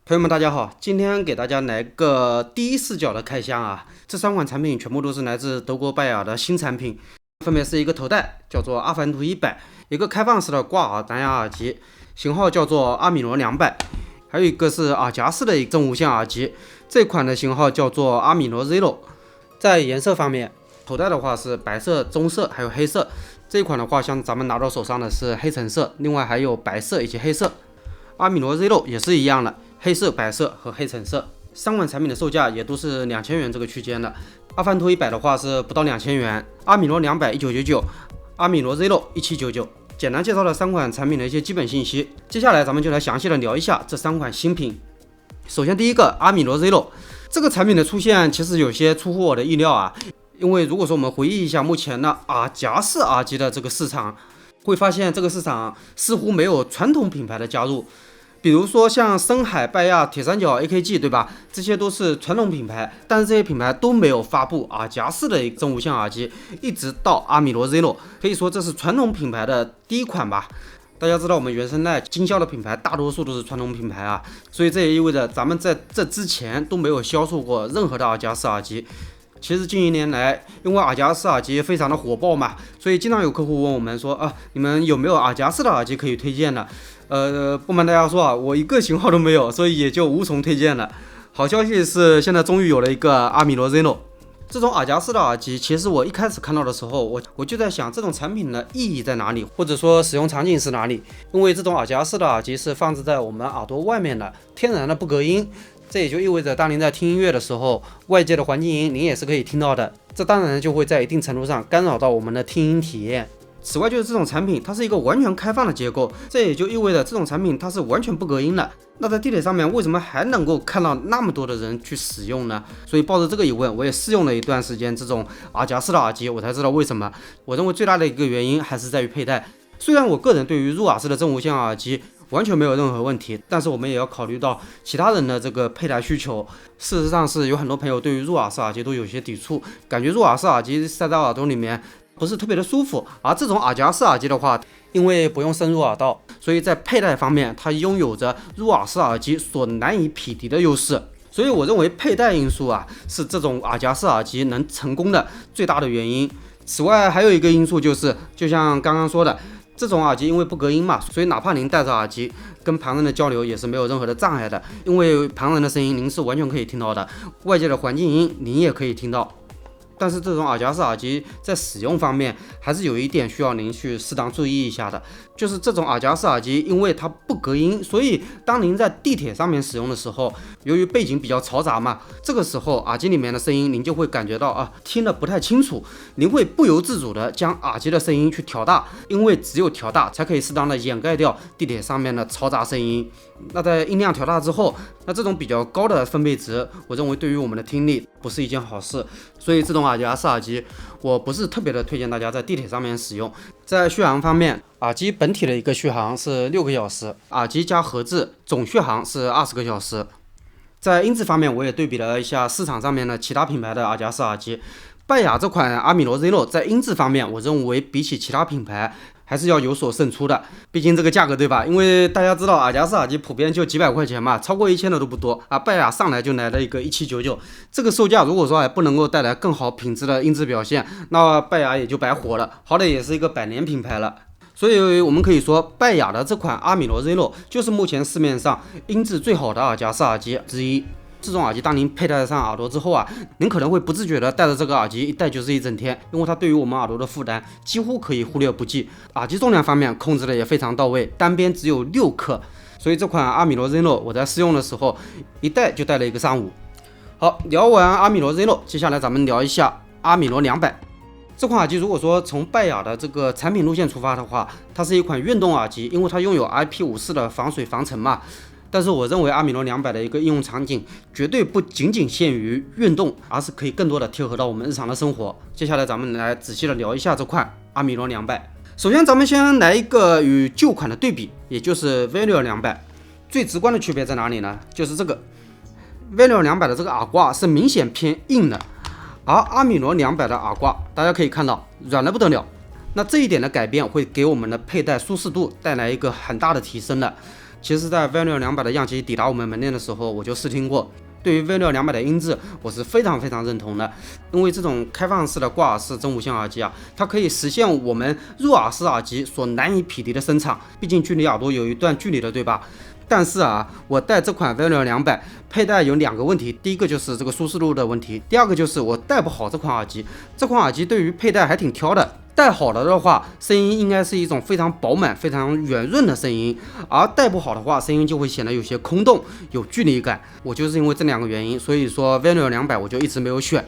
朋友们，大家好，今天给大家来个第一视角的开箱啊！这3款产品全部都是来自德国拜雅的新产品，分别是一个头戴叫做阿凡图100，一个开放式的挂耳蓝牙耳机，型号叫做阿米罗200，还有一个是耳夹式的正无线耳机，这款的型号叫做阿米罗 Zero。在颜色方面，头戴的话是白色、棕色还有黑色，这一款的话像咱们拿到手上的是黑橙色，另外还有白色以及黑色。阿米罗 Zero 也是一样的。黑色、白色和黑橙色3款产品的售价也都是2000元这个区间的。阿凡图100的话是不到2000元，阿米罗200 1999，阿米罗 Zero 1799。简单介绍了3款产品的一些基本信息，接下来咱们就来详细的聊一下这3款新品。首先第一个阿米罗 Zero 这个产品的出现其实有些出乎我的意料啊，因为如果说我们回忆一下目前的耳夹式耳机的这个市场，会发现这个市场似乎没有传统品牌的加入。比如说像深海、拜亚、铁三角、AKG， 对吧？这些都是传统品牌，但是这些品牌都没有发布耳夹式的正无线耳机，一直到阿米罗 Zero， 可以说这是传统品牌的第一款吧。大家知道我们原生态经销的品牌大多数都是传统品牌啊，所以这也意味着咱们在这之前都没有销售过任何的耳夹式耳机。其实近1年来，因为耳夹式耳机非常的火爆嘛，所以经常有客户问我们说你们有没有耳夹式的耳机可以推荐的？不瞒大家说啊，我一个型号都没有，所以也就无从推荐了。好消息是，现在终于有了一个阿米罗 Zero 这种耳夹式的耳机。其实我一开始看到的时候，我就在想这种产品的意义在哪里，或者说使用场景是哪里？因为这种耳夹式的耳机是放置在我们耳朵外面的，天然的不隔音。这也就意味着，当您在听音乐的时候，外界的环境音您也是可以听到的，这当然就会在一定程度上干扰到我们的听音体验。此外，就是这种产品它是一个完全开放的结构，这也就意味着这种产品它是完全不隔音的。那在地铁上面为什么还能够看到那么多的人去使用呢？所以抱着这个疑问，我也试用了一段时间这种耳夹式的耳机，我才知道为什么。我认为最大的一个原因还是在于佩戴。虽然我个人对于入耳式的正无线耳机完全没有任何问题，但是我们也要考虑到其他人的这个佩戴需求。事实上是有很多朋友对于入耳式耳机都有些抵触，感觉入耳式耳机塞在耳朵里面不是特别的舒服。而这种耳夹式耳机的话，因为不用深入耳道，所以在佩戴方面它拥有着入耳式耳机所难以匹敌的优势。所以我认为佩戴因素是这种耳夹式耳机能成功的最大的原因。此外还有一个因素就是，就像刚刚说的，这种耳机因为不隔音嘛，所以哪怕您戴着耳机跟旁人的交流也是没有任何的障碍的，因为旁人的声音您是完全可以听到的，外界的环境音您也可以听到。但是这种耳夹式耳机在使用方面还是有一点需要您去适当注意一下的，就是这种耳夹式耳机因为它不隔音，所以当您在地铁上面使用的时候，由于背景比较嘈杂嘛，这个时候耳机里面的声音您就会感觉到听得不太清楚，您会不由自主的将耳机的声音去调大，因为只有调大才可以适当的掩盖掉地铁上面的嘈杂声音。那在音量调大之后，那这种比较高的分贝值，我认为对于我们的听力不是一件好事，所以这种耳夹式耳机我不是特别的推荐大家在地铁上面使用。在续航方面，耳机本体的一个续航是6个小时，耳机加盒子总续航是20个小时。在音质方面，我也对比了一下市场上面的其他品牌的耳夹式耳机，拜雅这款阿米罗 Zero 在音质方面，我认为比起其他品牌还是要有所胜出的，毕竟这个价格对吧？因为大家知道耳夹式耳机普遍就几百块钱嘛，超过1000的都不多拜雅上来就来了一个1799，这个售价如果说还不能够带来更好品质的音质表现，那拜雅也就白活了，好歹也是一个100年品牌了。所以我们可以说，拜雅的这款阿米罗 Zero 就是目前市面上音质最好的耳夹式耳机之一。这种耳机当您佩戴上耳朵之后您可能会不自觉的戴着这个耳机一戴就是一整天，因为它对于我们耳朵的负担几乎可以忽略不计。耳机重量方面控制的也非常到位，单边只有6克，所以这款阿米罗 Zero 我在试用的时候一戴就戴了一个上午。好，聊完阿米罗 Zero， 接下来咱们聊一下阿米罗200。这款耳机如果说从拜雅的这个产品路线出发的话，它是一款运动耳机，因为它拥有 IP54的防水防尘嘛。但是我认为阿米罗200的一个应用场景绝对不仅仅限于运动，而是可以更多的贴合到我们日常的生活。接下来咱们来仔细的聊一下这款阿米罗200。首先咱们先来一个与旧款的对比，也就是 Velour 200。最直观的区别在哪里呢？就是这个 Velour 200的这个耳挂是明显偏硬的，而阿米罗200的耳挂大家可以看到软得不得了。那这一点的改变会给我们的佩戴舒适度带来一个很大的提升的。其实在 Venue 200的样机抵达我们门店的时候，我就试听过。对于 Venue 200的音质，我是非常认同的，因为这种开放式的挂耳式真无线耳机啊，它可以实现我们入耳式耳机所难以匹敌的声场，毕竟距离耳朵有一段距离的，对吧？但是啊，我带这款 Venue 200佩戴有2个问题，第一个就是这个舒适度的问题，第二个就是我戴不好这款耳机。这款耳机对于佩戴还挺挑的，戴好了的话，声音应该是一种非常饱满、非常圆润的声音，而戴不好的话，声音就会显得有些空洞、有距离感。我就是因为这2个原因，所以说 Venue 200我就一直没有选。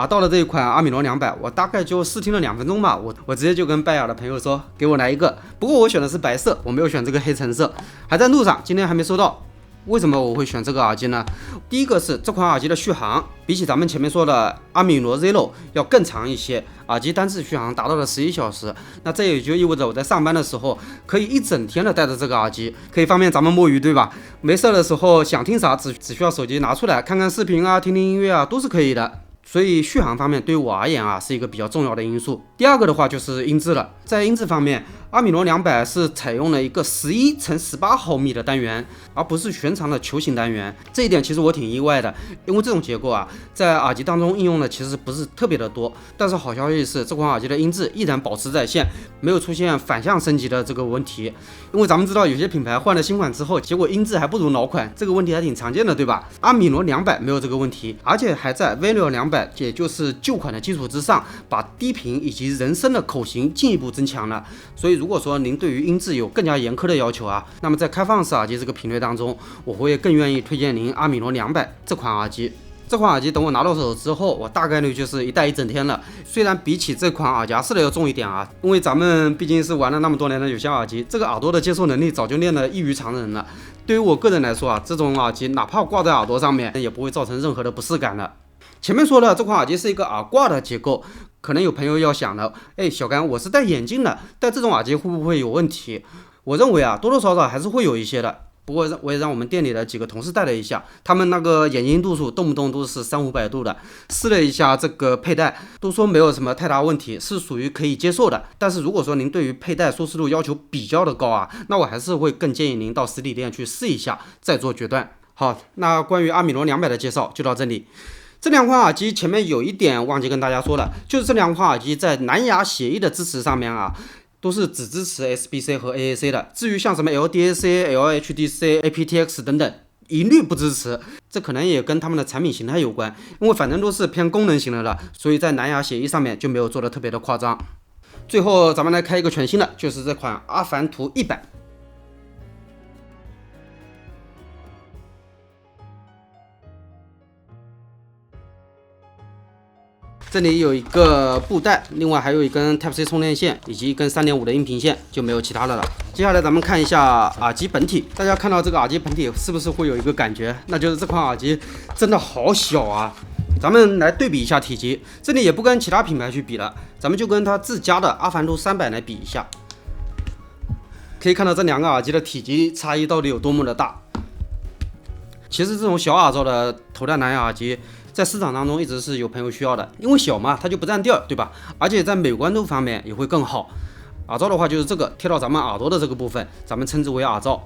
到了这一款阿米罗200，我大概就试听了2分钟吧，我直接就跟拜耳的朋友说，给我来一个。不过我选的是白色，我没有选这个黑橙色，还在路上，今天还没收到。为什么我会选这个耳机呢？第一个是这款耳机的续航，比起咱们前面说的阿米罗 Zero 要更长一些，耳机单次续航达到了11小时。那这也就意味着我在上班的时候可以一整天的戴着这个耳机，可以方便咱们摸鱼，对吧？没事的时候想听啥，只需要手机拿出来看看视频啊，听听音乐啊，都是可以的。所以续航方面对于我而言啊，是一个比较重要的因素。第二个的话就是音质了，在音质方面，阿米罗200是采用了一个11×18毫米的单元，而不是全长的球形单元。这一点其实我挺意外的，因为这种结构啊，在耳机当中应用的其实不是特别的多。但是好消息是，这款耳机的音质依然保持在线，没有出现反向升级的这个问题。因为咱们知道有些品牌换了新款之后，结果音质还不如老款，这个问题还挺常见的，对吧？阿米罗200没有这个问题，而且还在 Venue 200，也就是旧款的基础之上，把低频以及人声的口型进一步增强了。所以如果说您对于音质有更加严苛的要求啊，那么在开放式耳机这个品类当中，我会更愿意推荐您阿米罗200这款耳机。这款耳机等我拿到手之后，我大概率就是一戴一整天了。虽然比起这款耳夹式的要重一点啊，因为咱们毕竟是玩了那么多年的有线耳机，这个耳朵的接受能力早就练得异于常人了。对于我个人来说啊，这种耳机哪怕挂在耳朵上面，也不会造成任何的不适感的。前面说了，这款耳机是一个耳挂的结构，可能有朋友要想了，小甘，我是戴眼镜的，戴这种耳机会不会有问题？我认为啊，多多少少还是会有一些的。不过我也让我们店里的几个同事戴了一下，他们那个眼睛度数动不动都是300-500度的，试了一下这个佩戴，都说没有什么太大问题，是属于可以接受的。但是如果说您对于佩戴舒适度要求比较的高啊，那我还是会更建议您到实体店去试一下，再做决断。好，那关于阿米罗200的介绍就到这里。这2款耳机前面有一点忘记跟大家说了，就是这2款耳机在蓝牙协议的支持上面啊，都是只支持 SBC 和 AAC 的。至于像什么 LDAC、LHDC、aptX 等等，一律不支持。这可能也跟他们的产品形态有关，因为反正都是偏功能型的了，所以在蓝牙协议上面就没有做的特别的夸张。最后咱们来开一个全新的，就是这款阿凡图100。这里有一个布带，另外还有一根 Type-C 充电线，以及一根3.5的音频线，就没有其他的了。接下来咱们看一下耳机本体，大家看到这个耳机本体是不是会有一个感觉？那就是这款耳机真的好小啊！咱们来对比一下体积，这里也不跟其他品牌去比了，咱们就跟它自家的阿凡图300来比一下。可以看到这2个耳机的体积差异到底有多么的大。其实这种小耳罩的头戴蓝牙耳机，在市场当中一直是有朋友需要的，因为小嘛，它就不占地儿，对吧？而且在美观度方面也会更好。耳罩的话就是这个贴到咱们耳朵的这个部分，咱们称之为耳罩。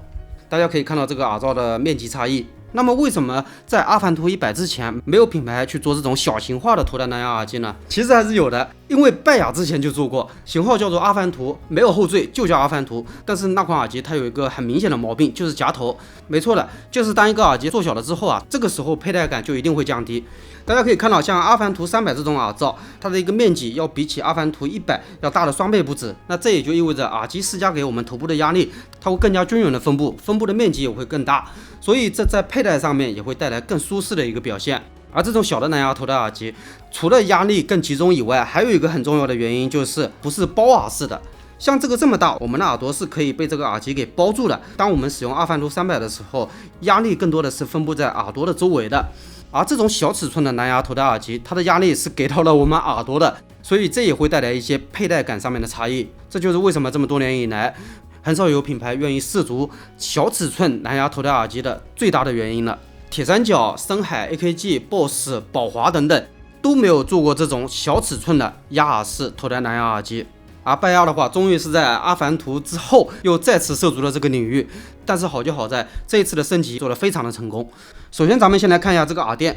大家可以看到这个耳罩的面积差异。那么为什么在阿凡图100之前没有品牌去做这种小型化的头戴蓝牙耳机呢？其实还是有的，因为拜耳之前就做过，型号叫做阿凡图，没有后缀就叫阿凡图。但是那款耳机它有一个很明显的毛病，就是夹头。没错的，就是当一个耳机做小了之后啊，这个时候佩戴感就一定会降低。大家可以看到，像阿凡图300这种耳罩，它的一个面积要比起阿凡图100要大了双倍不止。那这也就意味着耳机施加给我们头部的压力，它会更加均匀的分布，分布的面积也会更大，所以这在佩戴上面也会带来更舒适的一个表现。而这种小的蓝牙头戴耳机，除了压力更集中以外，还有一个很重要的原因就是不是包耳式的。像这个这么大，我们的耳朵是可以被这个耳机给包住的。当我们使用阿凡图300的时候，压力更多的是分布在耳朵的周围的。而这种小尺寸的蓝牙头戴耳机，它的压力是给到了我们耳朵的，所以这也会带来一些佩戴感上面的差异。这就是为什么这么多年以来，很少有品牌愿意涉足小尺寸蓝牙头戴耳机的最大的原因了。铁三角、深海、AKG、BOSS、宝华等等都没有做过这种小尺寸的压耳式头戴蓝牙耳机。而拜亚的话，终于是在阿凡图之后又再次涉足了这个领域，但是好就好在这一次的升级做得非常的成功。首先咱们先来看一下这个耳垫，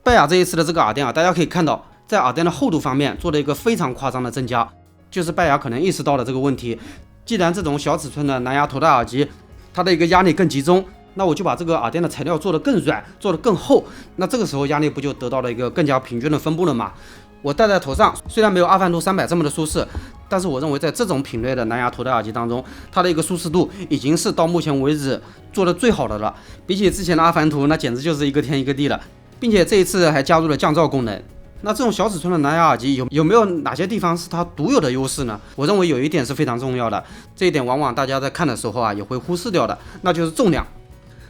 拜亚这一次的这个耳垫啊，大家可以看到在耳垫的厚度方面做了一个非常夸张的增加，就是拜亚可能意识到了这个问题，既然这种小尺寸的蓝牙头戴耳机它的一个压力更集中，那我就把这个耳垫的材料做得更软，做得更厚，那这个时候压力不就得到了一个更加平均的分布了吗？我戴在头上虽然没有阿凡图300这么的舒适，但是我认为在这种品类的蓝牙头戴耳机当中，它的一个舒适度已经是到目前为止做的最好的了，比起之前的阿凡图那简直就是一个天一个地了，并且这一次还加入了降噪功能。那这种小尺寸的蓝牙耳机有没有哪些地方是它独有的优势呢？我认为有一点是非常重要的，这一点往往大家在看的时候啊也会忽视掉的，那就是重量。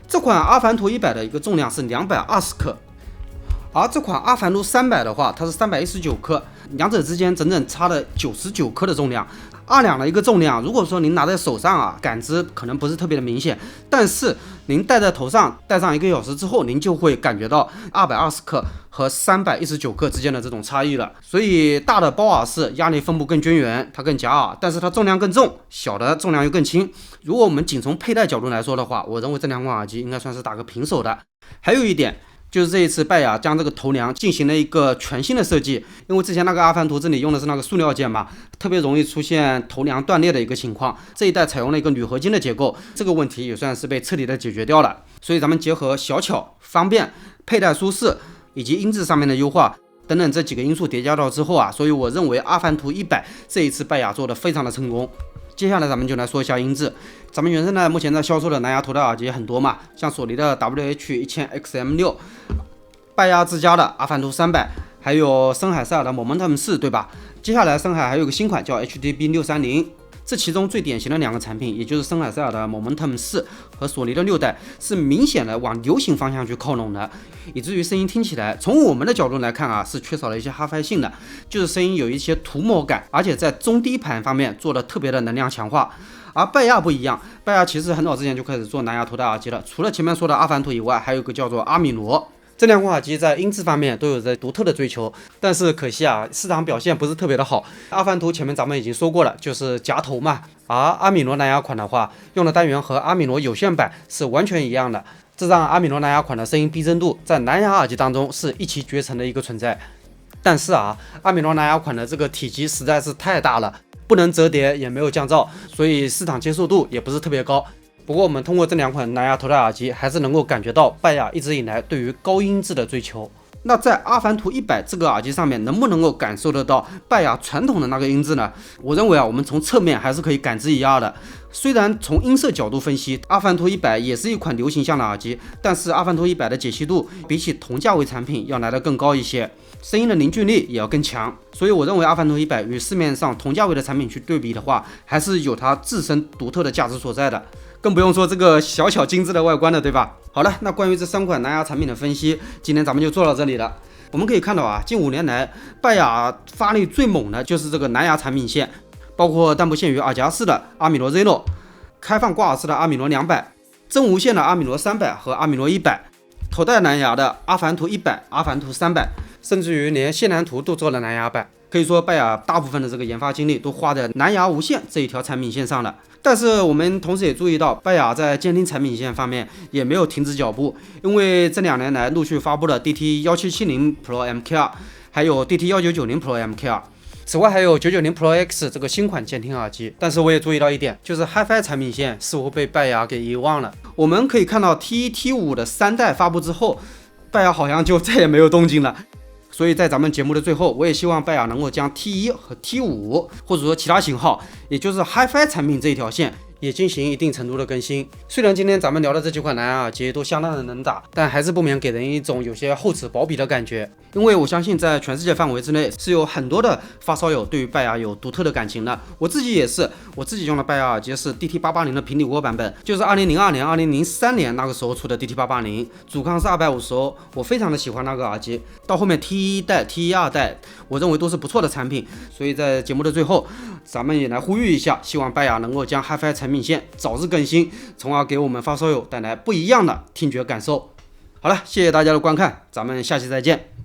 这款阿凡图100的一个重量是220克，而这款阿凡图300的话，它是319克，两者之间整整差了99克的重量。2两的一个重量，如果说您拿在手上啊，感知可能不是特别的明显，但是您戴在头上，戴上1个小时之后，您就会感觉到220克和319克之间的这种差异了。所以大的包耳式压力分布更均匀，它更夹耳，但是它重量更重；小的重量又更轻。如果我们仅从佩戴角度来说的话，我认为这两款耳机应该算是打个平手的。还有一点，就是这一次拜亚将这个头梁进行了一个全新的设计，因为之前那个阿凡图这里用的是那个塑料件嘛，特别容易出现头梁断裂的一个情况。这一代采用了一个铝合金的结构，这个问题也算是被彻底的解决掉了。所以咱们结合小巧、方便、佩戴舒适以及音质上面的优化等等这几个因素叠加到之后啊，所以我认为阿凡图100这一次拜亚做的非常的成功。接下来咱们就来说一下音质。咱们原生态目前在销售的蓝牙头戴耳机很多嘛，像索尼的 WH-1000XM6、拜亚之家的阿凡图300，还有森海塞尔的 Momentum 4，对吧？接下来森海还有个新款叫 HDB630，这其中最典型的两个产品，也就是森海塞尔的 Momentum 4和索尼的6代，是明显的往流行方向去靠拢的，以至于声音听起来，从我们的角度来看啊，是缺少了一些哈-性的，就是声音有一些涂抹感，而且在中低盘方面做的特别的能量强化。而拜亚不一样，拜亚其实很早之前就开始做蓝牙头戴耳机了，除了前面说的阿凡图以外，还有一个叫做阿米罗。这两款耳机在音质方面都有着独特的追求，但是可惜啊，市场表现不是特别的好。阿凡图前面咱们已经说过了，就是夹头嘛，而阿米罗蓝牙款的话，用的单元和阿米罗有线版是完全一样的，这让阿米罗蓝牙款的声音逼真度在蓝牙耳机当中是一骑绝尘的一个存在。但是啊，阿米罗蓝牙款的这个体积实在是太大了，不能折叠，也没有降噪，所以市场接受度也不是特别高。不过我们通过这两款蓝牙头戴耳机，还是能够感觉到拜亚一直以来对于高音质的追求。那在阿凡图100这个耳机上面，能不能够感受得到拜亚传统的那个音质呢？我认为啊，我们从侧面还是可以感知一二的。虽然从音色角度分析，阿凡图100也是一款流行向的耳机，但是阿凡图100的解析度比起同价位产品要来得更高一些，声音的凝聚力也要更强。所以我认为阿凡图100与市面上同价位的产品去对比的话，还是有它自身独特的价值所在的。更不用说这个小巧精致的外观了，对吧？好了，那关于这3款蓝牙产品的分析，今天咱们就做到这里了。我们可以看到啊，近5年来，拜亚发力最猛的就是这个蓝牙产品线，包括但不限于耳夹式的阿米罗 Zero、开放挂耳式的阿米罗200、真无线的阿米罗300和阿米罗100、头戴蓝牙的阿凡图100、阿凡图300，甚至于连线蓝图都做了蓝牙版。可以说拜亚大部分的这个研发精力都花在蓝牙无线这一条产品线上了。但是我们同时也注意到，拜亚在监听产品线方面也没有停止脚步，因为这2年来陆续发布了 DT1770 Pro MKR， 还有 DT1990 Pro MKR。此外还有990 Pro X 这个新款监听耳机。但是我也注意到一点，就是 HiFi 产品线似乎被拜亚给遗忘了。我们可以看到 T1、T5 的3代发布之后，拜亚好像就再也没有动静了。所以在咱们节目的最后，我也希望拜亚能够将 T1 和 T5 或者说其他型号，也就是 HiFi 产品这一条线也进行一定程度的更新。虽然今天咱们聊的这几款蓝牙耳机都相当的能打，但还是不免给人一种有些厚此薄彼的感觉。因为我相信在全世界范围之内是有很多的发烧友对于拜亚有独特的感情的。我自己也是，我自己用的拜亚耳机是 DT880 的平底锅版本，就是2002年、2003年那个时候出的 DT880，主抗是250欧，我非常的喜欢那个耳机。到后面 T1 代、T2 代，我认为都是不错的产品。所以在节目的最后，咱们也来呼吁一下，希望拜亚能够将 HiFi 产品线早日更新，从而给我们发烧友带来不一样的听觉感受。好了，谢谢大家的观看，咱们下期再见。